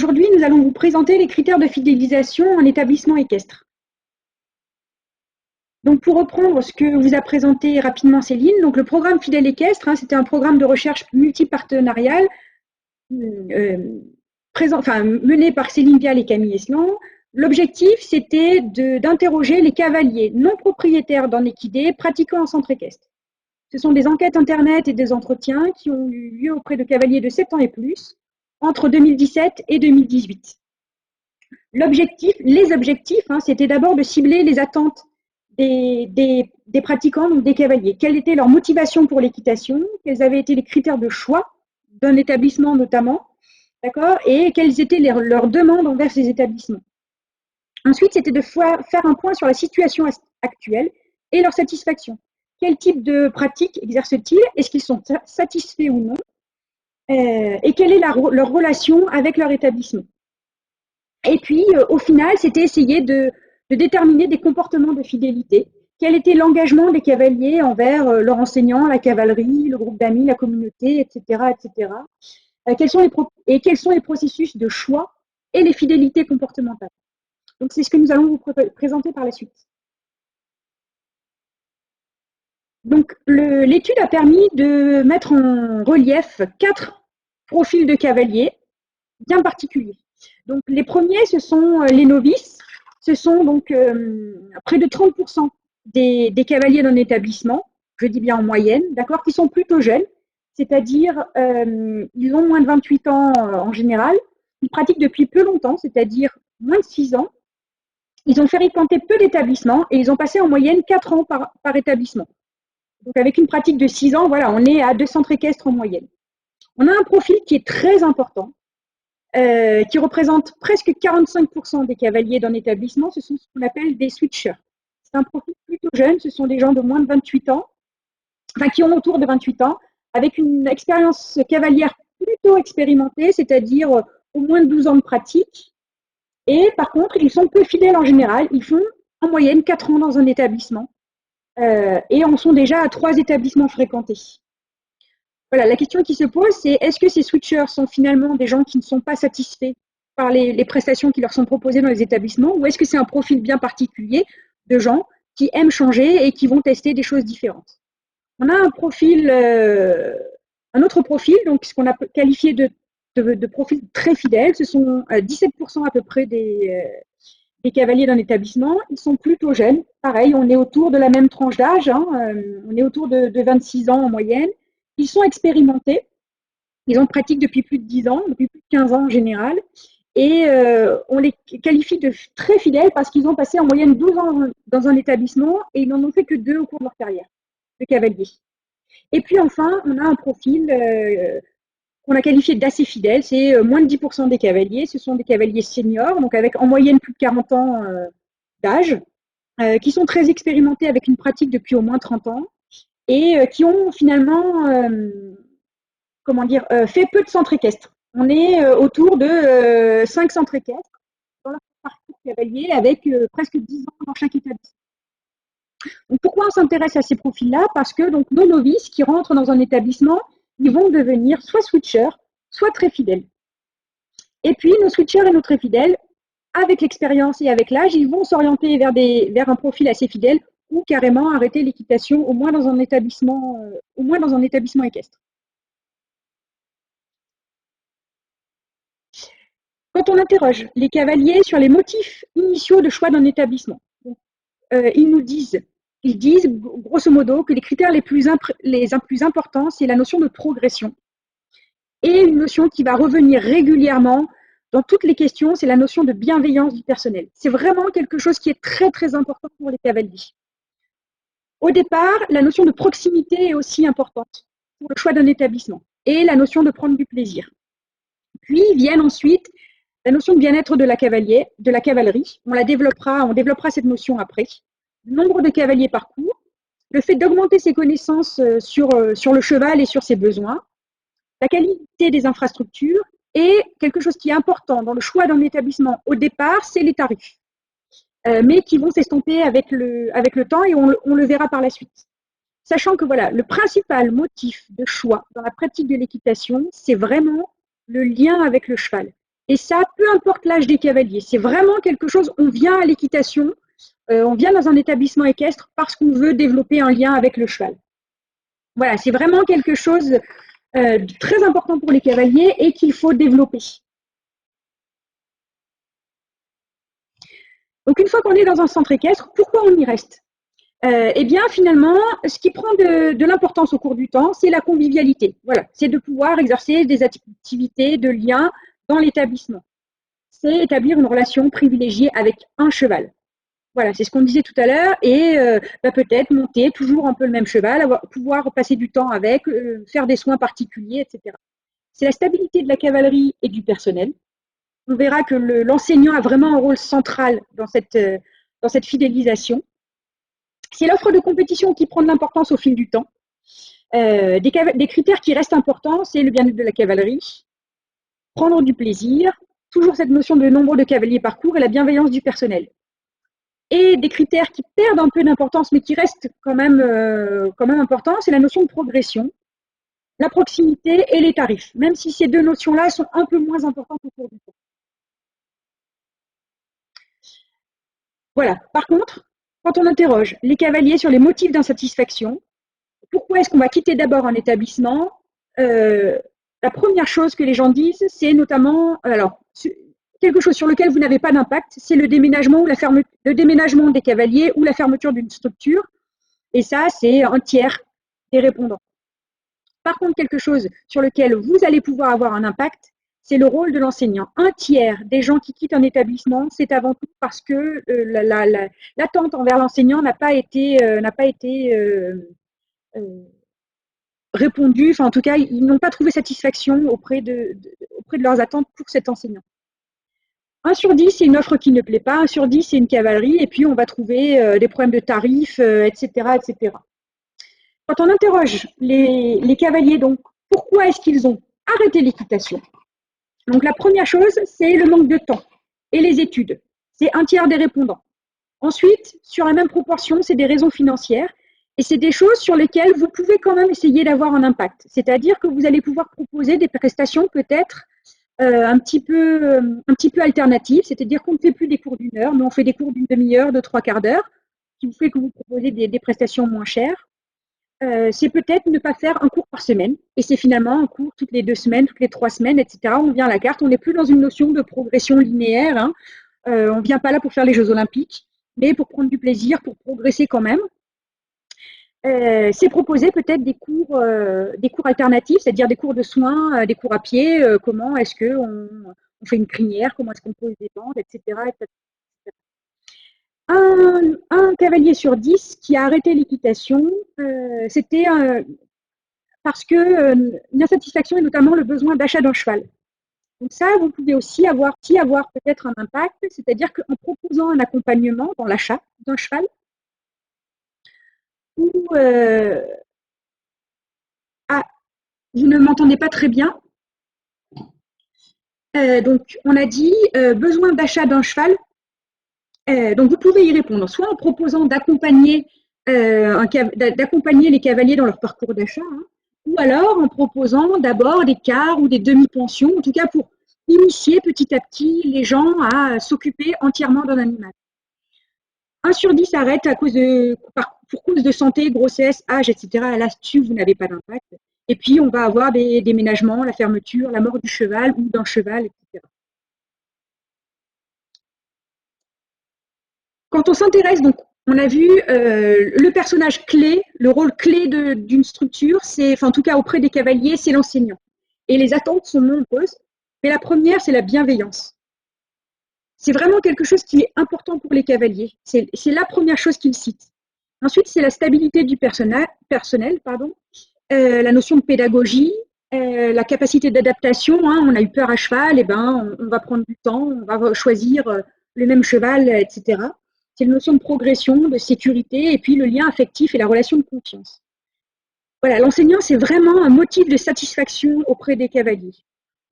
aujourd'hui, nous allons vous présenter les critères de fidélisation en établissement équestre. Donc, pour reprendre ce que vous a présenté rapidement Céline, donc le programme Fidèle Équestre, c'était un programme de recherche multipartenarial mené par Céline Vial et Camille Eslan. L'objectif, c'était d'interroger les cavaliers non propriétaires d'un équidé pratiquant en centre équestre. Ce sont des enquêtes Internet et des entretiens qui ont eu lieu auprès de cavaliers de 7 ans et plus entre 2017 et 2018. Les objectifs, c'était d'abord de cibler les attentes des pratiquants, donc des cavaliers. Quelle était leur motivation pour l'équitation? Quels avaient été les critères de choix d'un établissement notamment, d'accord? Et quelles étaient leurs demandes envers ces établissements. Ensuite, c'était de faire un point sur la situation actuelle et leur satisfaction. Quel type de pratique exercent-ils? Est-ce qu'ils sont satisfaits ou non? Et quelle est leur relation avec leur établissement? Et puis, au final, c'était essayer de déterminer des comportements de fidélité. Quel était l'engagement des cavaliers envers leur enseignant, la cavalerie, le groupe d'amis, la communauté, etc., etc. Quels sont les processus de choix et les fidélités comportementales. Donc, c'est ce que nous allons vous présenter par la suite. Donc, l'étude a permis de mettre en relief 4 profils de cavaliers bien particuliers. Donc, les premiers, ce sont les novices. Ce sont donc près de 30% des cavaliers d'un établissement, je dis bien en moyenne, d'accord, qui sont plutôt jeunes, c'est-à-dire ils ont moins de 28 ans en général, ils pratiquent depuis peu longtemps, c'est-à-dire moins de 6 ans. Ils ont fréquenté peu d'établissements et ils ont passé en moyenne 4 ans par établissement. Donc, avec une pratique de 6 ans, voilà, on est à 2 centres équestres en moyenne. On a un profil qui est très important, qui représente presque 45% des cavaliers d'un établissement. Ce sont ce qu'on appelle des switchers. C'est un profil plutôt jeune, ce sont des gens de moins de 28 ans, enfin qui ont autour de 28 ans, avec une expérience cavalière plutôt expérimentée, c'est-à-dire au moins de 12 ans de pratique. Et par contre, ils sont peu fidèles en général. Ils font en moyenne 4 ans dans un établissement et en sont déjà à 3 établissements fréquentés. Voilà, la question qui se pose, c'est est-ce que ces switchers sont finalement des gens qui ne sont pas satisfaits par les prestations qui leur sont proposées dans les établissements, ou est-ce que c'est un profil bien particulier de gens qui aiment changer et qui vont tester des choses différentes? On a un autre profil, donc ce qu'on a qualifié de profil très fidèle. Ce sont 17% à peu près des cavaliers d'un établissement. Ils sont plutôt jeunes. Pareil, on est autour de la même tranche d'âge. On est autour de 26 ans en moyenne. Ils sont expérimentés. Ils en pratiquent depuis plus de 10 ans, depuis plus de 15 ans en général. Et on les qualifie de très fidèles parce qu'ils ont passé en moyenne 12 ans dans un établissement et ils n'en ont fait que 2 au cours de leur carrière de cavalier. Et puis enfin, on a un profil qu'on a qualifié d'assez fidèle, c'est moins de 10% des cavaliers. Ce sont des cavaliers seniors, donc avec en moyenne plus de 40 ans d'âge, qui sont très expérimentés avec une pratique depuis au moins 30 ans et qui ont finalement fait peu de centres équestres. On est autour de 5 centres équestres dans leur parcours cavalier avec presque 10 ans dans chaque établissement. Donc, pourquoi on s'intéresse à ces profils-là? Parce que donc, nos novices qui rentrent dans un établissement, ils vont devenir soit switchers, soit très fidèles. Et puis, nos switchers et nos très fidèles, avec l'expérience et avec l'âge, ils vont s'orienter vers un profil assez fidèle ou carrément arrêter l'équitation, au moins dans un établissement équestre. Quand on interroge les cavaliers sur les motifs initiaux de choix d'un établissement, ils disent grosso modo que les critères les plus importants, c'est la notion de progression. Et une notion qui va revenir régulièrement dans toutes les questions, c'est la notion de bienveillance du personnel. C'est vraiment quelque chose qui est très très important pour les cavaliers. Au départ, la notion de proximité est aussi importante pour le choix d'un établissement et la notion de prendre du plaisir. Puis viennent ensuite la notion de bien-être de la cavalerie. On développera cette notion après. Le nombre de cavaliers par cours, le fait d'augmenter ses connaissances sur le cheval et sur ses besoins, la qualité des infrastructures et quelque chose qui est important dans le choix d'un établissement au départ, c'est les tarifs, mais qui vont s'estomper avec le temps et on le verra par la suite. Sachant que voilà, le principal motif de choix dans la pratique de l'équitation, c'est vraiment le lien avec le cheval. Et ça, peu importe l'âge des cavaliers. C'est vraiment quelque chose, on vient à l'équitation, on vient dans un établissement équestre parce qu'on veut développer un lien avec le cheval. Voilà, c'est vraiment quelque chose de très important pour les cavaliers et qu'il faut développer. Donc une fois qu'on est dans un centre équestre, pourquoi on y reste? Eh bien, finalement, ce qui prend de l'importance au cours du temps, c'est la convivialité. Voilà, c'est de pouvoir exercer des activités de lien dans l'établissement. C'est établir une relation privilégiée avec un cheval. Voilà, c'est ce qu'on disait tout à l'heure, et peut-être monter toujours un peu le même cheval, pouvoir passer du temps avec, faire des soins particuliers, etc. C'est la stabilité de la cavalerie et du personnel. On verra que l'enseignant a vraiment un rôle central dans cette fidélisation. C'est l'offre de compétition qui prend de l'importance au fil du temps. Des critères qui restent importants, c'est le bien-être de la cavalerie, prendre du plaisir, toujours cette notion de nombre de cavaliers par cours et la bienveillance du personnel. Et des critères qui perdent un peu d'importance, mais qui restent quand même importants, c'est la notion de progression, la proximité et les tarifs, même si ces deux notions-là sont un peu moins importantes au cours du temps. Voilà. Par contre, quand on interroge les cavaliers sur les motifs d'insatisfaction, pourquoi est-ce qu'on va quitter d'abord un établissement, la première chose que les gens disent, c'est notamment, alors, quelque chose sur lequel vous n'avez pas d'impact, c'est le déménagement des cavaliers ou la fermeture d'une structure. Et ça, c'est un tiers des répondants. Par contre, quelque chose sur lequel vous allez pouvoir avoir un impact, c'est le rôle de l'enseignant. Un tiers des gens qui quittent un établissement, c'est avant tout parce que l'attente envers l'enseignant n'a pas été répondue. Enfin, en tout cas, ils n'ont pas trouvé satisfaction auprès de leurs attentes pour cet enseignant. 1 sur 10, c'est une offre qui ne plaît pas. 1 sur 10, c'est une cavalerie. Et puis, on va trouver des problèmes de tarifs, etc., etc. Quand on interroge les cavaliers, donc, pourquoi est-ce qu'ils ont arrêté l'équitation? Donc, la première chose, c'est le manque de temps et les études. C'est un tiers des répondants. Ensuite, sur la même proportion, c'est des raisons financières. Et c'est des choses sur lesquelles vous pouvez quand même essayer d'avoir un impact. C'est-à-dire que vous allez pouvoir proposer des prestations peut-être un petit peu alternatives. C'est-à-dire qu'on ne fait plus des cours d'1 heure, mais on fait des cours d'une demi-heure, de 3/4 d'heure, qui vous fait que vous proposez des prestations moins chères. C'est peut-être ne pas faire un cours par semaine. Et c'est finalement un cours toutes les 2 semaines, toutes les 3 semaines, etc. On vient à la carte. On n'est plus dans une notion de progression linéaire. Hein. On ne vient pas là pour faire les Jeux Olympiques, mais pour prendre du plaisir, pour progresser quand même. C'est proposer peut-être des cours alternatifs, c'est-à-dire des cours de soins, des cours à pied. Comment est-ce qu'on fait une crinière, comment est-ce qu'on pose des bandes, etc. etc. Un cavalier sur 10 qui a arrêté l'équitation, c'était parce que une insatisfaction et notamment le besoin d'achat d'un cheval. Donc ça, vous pouvez aussi avoir peut-être un impact, c'est-à-dire qu'en proposant un accompagnement dans l'achat d'un cheval, ou vous ne m'entendez pas très bien. Donc on a dit besoin d'achat d'un cheval. Donc vous pouvez y répondre, soit en proposant d'accompagner les cavaliers dans leur parcours d'achat, hein, ou alors en proposant d'abord des quarts ou des demi-pensions, en tout cas pour initier petit à petit les gens à s'occuper entièrement d'un animal. 1 sur 10 arrête pour cause de santé, grossesse, âge, etc. Là-dessus, vous n'avez pas d'impact. Et puis, on va avoir des déménagements, la fermeture, la mort du cheval ou d'un cheval, etc. Quand on s'intéresse, donc, on a vu le personnage clé, le rôle clé d'une structure, en tout cas auprès des cavaliers, c'est l'enseignant. Et les attentes sont nombreuses, mais la première, c'est la bienveillance. C'est vraiment quelque chose qui est important pour les cavaliers. C'est la première chose qu'ils citent. Ensuite, c'est la stabilité du personnel, la notion de pédagogie, la capacité d'adaptation. Hein, on a eu peur à cheval, et ben, on va prendre du temps, on va choisir le même cheval, etc. C'est une notion de progression, de sécurité, et puis le lien affectif et la relation de confiance. Voilà, l'enseignant, c'est vraiment un motif de satisfaction auprès des cavaliers.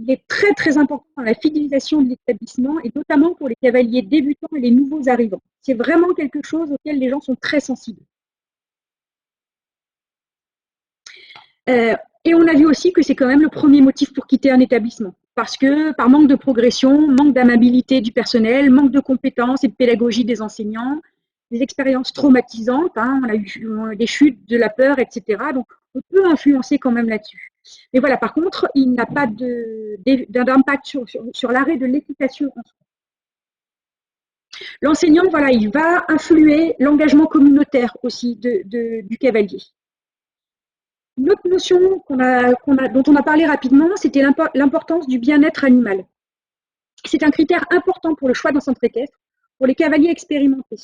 Il est très très important dans la fidélisation de l'établissement et notamment pour les cavaliers débutants et les nouveaux arrivants. C'est vraiment quelque chose auquel les gens sont très sensibles. Et on a vu aussi que c'est quand même le premier motif pour quitter un établissement. parce que par manque de progression, manque d'amabilité du personnel, manque de compétences et de pédagogie des enseignants, des expériences traumatisantes, hein, on a eu des chutes, de la peur, etc. Donc, on peut influencer quand même là-dessus. Mais voilà, par contre, il n'a pas d'impact sur l'arrêt de l'équitation. L'enseignant, voilà, il va influer l'engagement communautaire aussi du cavalier. Une autre notion dont on a parlé rapidement, c'était l'importance du bien-être animal. C'est un critère important pour le choix d'un centre équestre, pour les cavaliers expérimentés.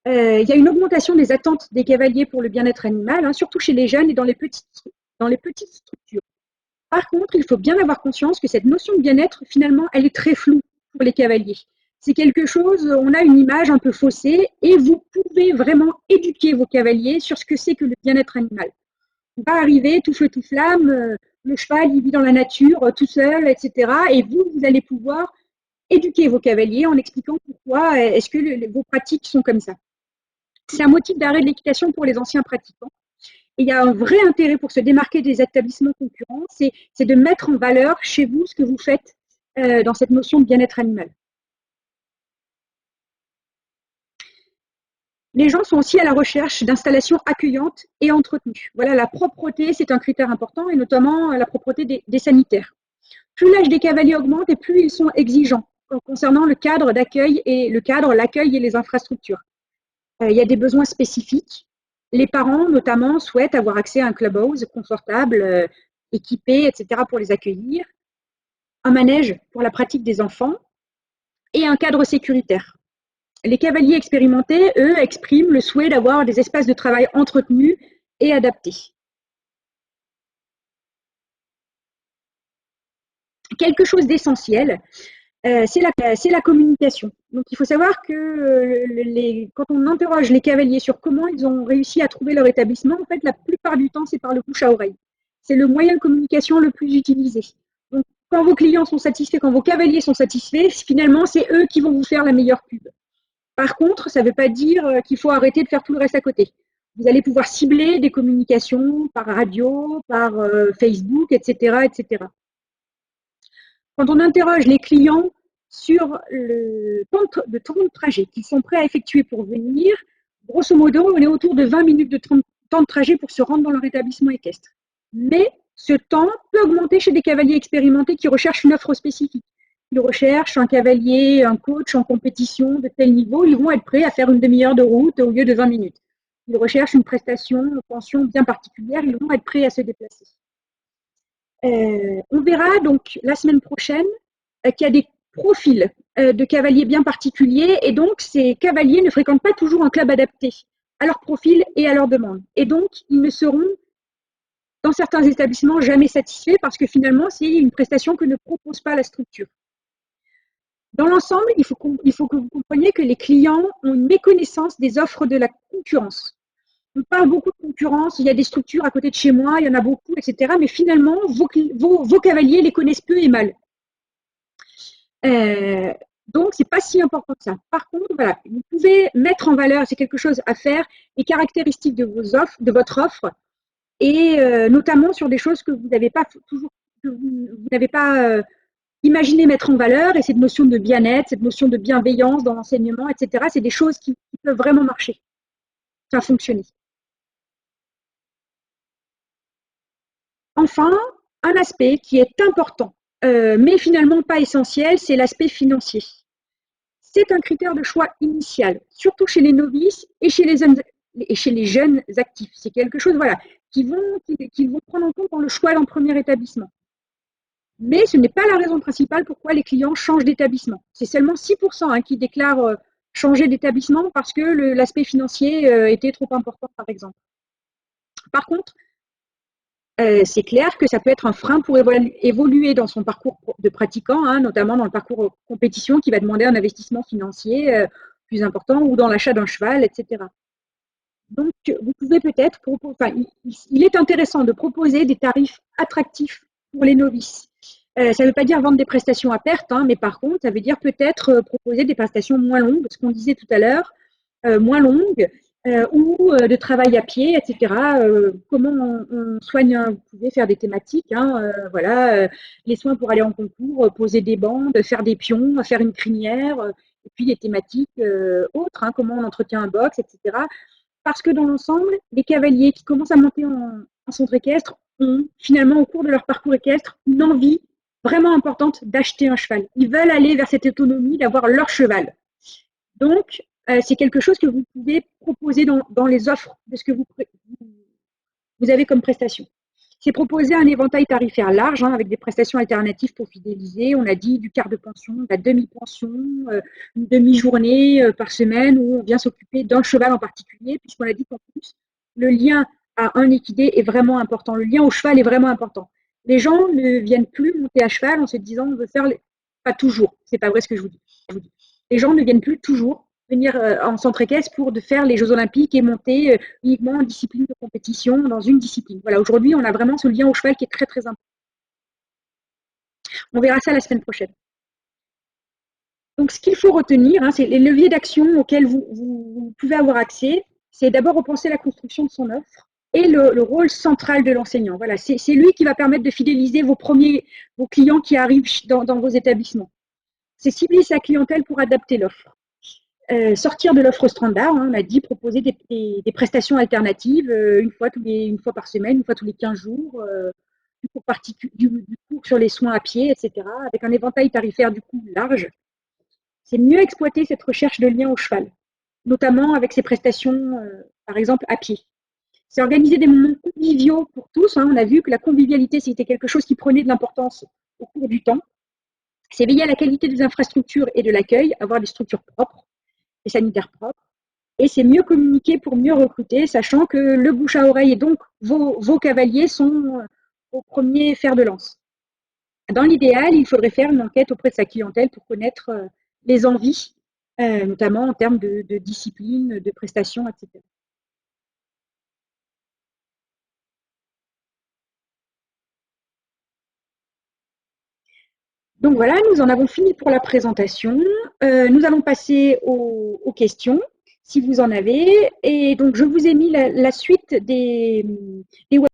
Il y a une augmentation des attentes des cavaliers pour le bien-être animal, hein, surtout chez les jeunes et dans les petites structures. Par contre, il faut bien avoir conscience que cette notion de bien-être, finalement, elle est très floue pour les cavaliers. C'est quelque chose, on a une image un peu faussée et vous pouvez vraiment éduquer vos cavaliers sur ce que c'est que le bien-être animal. On va arriver tout feu tout flamme, le cheval il vit dans la nature tout seul, etc. Et vous allez pouvoir éduquer vos cavaliers en expliquant pourquoi est-ce que vos pratiques sont comme ça. C'est un motif d'arrêt de l'équitation pour les anciens pratiquants. Et il y a un vrai intérêt pour se démarquer des établissements concurrents, c'est de mettre en valeur chez vous ce que vous faites dans cette notion de bien-être animal. Les gens sont aussi à la recherche d'installations accueillantes et entretenues. Voilà, la propreté, c'est un critère important, et notamment la propreté des sanitaires. Plus l'âge des cavaliers augmente et plus ils sont exigeants concernant le cadre d'accueil et l'accueil et les infrastructures. Il y a des besoins spécifiques. Les parents, notamment, souhaitent avoir accès à un clubhouse confortable, équipé, etc., pour les accueillir, un manège pour la pratique des enfants et un cadre sécuritaire. Les cavaliers expérimentés, eux, expriment le souhait d'avoir des espaces de travail entretenus et adaptés. Quelque chose d'essentiel, c'est la communication. Donc, il faut savoir que quand on interroge les cavaliers sur comment ils ont réussi à trouver leur établissement, en fait, la plupart du temps, c'est par le bouche à oreille. C'est le moyen de communication le plus utilisé. Donc, quand vos clients sont satisfaits, quand vos cavaliers sont satisfaits, finalement, c'est eux qui vont vous faire la meilleure pub. Par contre, ça ne veut pas dire qu'il faut arrêter de faire tout le reste à côté. Vous allez pouvoir cibler des communications par radio, par Facebook, etc., etc. Quand on interroge les clients sur le temps de trajet qu'ils sont prêts à effectuer pour venir, grosso modo, on est autour de 20 minutes de temps de trajet pour se rendre dans leur établissement équestre. Mais ce temps peut augmenter chez des cavaliers expérimentés qui recherchent une offre spécifique. Ils recherchent un cavalier, un coach en compétition de tel niveau, ils vont être prêts à faire une demi-heure de route au lieu de 20 minutes. Ils recherchent une prestation, une pension bien particulière, ils vont être prêts à se déplacer. On verra donc la semaine prochaine qu'il y a des profils de cavaliers bien particuliers et donc ces cavaliers ne fréquentent pas toujours un club adapté à leur profil et à leur demande. Et donc, ils ne seront dans certains établissements jamais satisfaits parce que finalement, c'est une prestation que ne propose pas la structure. Dans l'ensemble, il faut que vous compreniez que les clients ont une méconnaissance des offres de la concurrence. On parle beaucoup de concurrence, il y a des structures à côté de chez moi, il y en a beaucoup, etc. Mais finalement, vos cavaliers les connaissent peu et mal. Donc, ce n'est pas si important que ça. Par contre, voilà, vous pouvez mettre en valeur, c'est quelque chose à faire, les caractéristiques de votre offre, et notamment sur des choses que vous n'avez pas imaginé mettre en valeur, et cette notion de bien-être, cette notion de bienveillance dans l'enseignement, etc. C'est des choses qui peuvent vraiment marcher, ça fonctionner. Enfin, un aspect qui est important, mais finalement pas essentiel, c'est l'aspect financier. C'est un critère de choix initial, surtout chez les novices et chez les jeunes actifs. C'est quelque chose qu'ils vont prendre en compte dans le choix d'un premier établissement. Mais ce n'est pas la raison principale pourquoi les clients changent d'établissement. C'est seulement 6% qui déclarent changer d'établissement parce que l'aspect financier était trop important, par exemple. Par contre, c'est clair que ça peut être un frein pour évoluer dans son parcours de pratiquant, notamment dans le parcours compétition qui va demander un investissement financier plus important ou dans l'achat d'un cheval, etc. Donc, vous pouvez peut-être il est intéressant de proposer des tarifs attractifs pour les novices. Ça ne veut pas dire vendre des prestations à perte, mais par contre, ça veut dire peut-être proposer des prestations moins longues, ce qu'on disait tout à l'heure, moins longues, ou de travail à pied, etc. Comment on soigne, vous pouvez faire des thématiques, hein, voilà, les soins pour aller en concours, poser des bandes, faire des pions, faire une crinière, et puis des thématiques autres, hein, comment on entretient un box, etc. Parce que dans l'ensemble, les cavaliers qui commencent à monter en centre équestre ont finalement au cours de leur parcours équestre une envie vraiment importante d'acheter un cheval. Ils veulent aller vers cette autonomie d'avoir leur cheval. Donc, c'est quelque chose que vous pouvez proposer dans les offres de ce que vous avez comme prestation. C'est proposer un éventail tarifaire large, hein, avec des prestations alternatives pour fidéliser. On a dit du quart de pension, de la demi-pension, une demi-journée par semaine où on vient s'occuper d'un cheval en particulier, puisqu'on a dit qu'en plus, le lien à un équidé est vraiment important. Le lien au cheval est vraiment important. Les gens ne viennent plus monter à cheval en se disant on veut faire les... Pas toujours, c'est pas vrai ce que je vous dis. Les gens ne viennent plus toujours venir en centre équestre pour de faire les Jeux Olympiques et monter uniquement en discipline de compétition dans une discipline. Voilà, aujourd'hui, on a vraiment ce lien au cheval qui est très très important. On verra ça la semaine prochaine. Donc, ce qu'il faut retenir, hein, c'est les leviers d'action auxquels vous pouvez avoir accès. C'est d'abord repenser la construction de son offre et le rôle central de l'enseignant. Voilà, c'est lui qui va permettre de fidéliser vos clients qui arrivent dans vos établissements. C'est cibler sa clientèle pour adapter l'offre. Sortir de l'offre standard, hein, on a dit proposer des prestations alternatives une fois par semaine, une fois tous les 15 jours, du cours sur les soins à pied, etc., avec un éventail tarifaire du coup large. C'est mieux exploiter cette recherche de lien au cheval, notamment avec ces prestations, par exemple, à pied. C'est organiser des moments conviviaux pour tous. Hein. On a vu que la convivialité, c'était quelque chose qui prenait de l'importance au cours du temps. C'est veiller à la qualité des infrastructures et de l'accueil, avoir des structures propres, des sanitaires propres. Et c'est mieux communiquer pour mieux recruter, sachant que le bouche à oreille et donc vos cavaliers sont au premier fer de lance. Dans l'idéal, il faudrait faire une enquête auprès de sa clientèle pour connaître les envies, notamment en termes de discipline, de prestations, etc. Donc voilà, nous en avons fini pour la présentation. Nous allons passer aux questions, si vous en avez. Et donc, je vous ai mis la suite des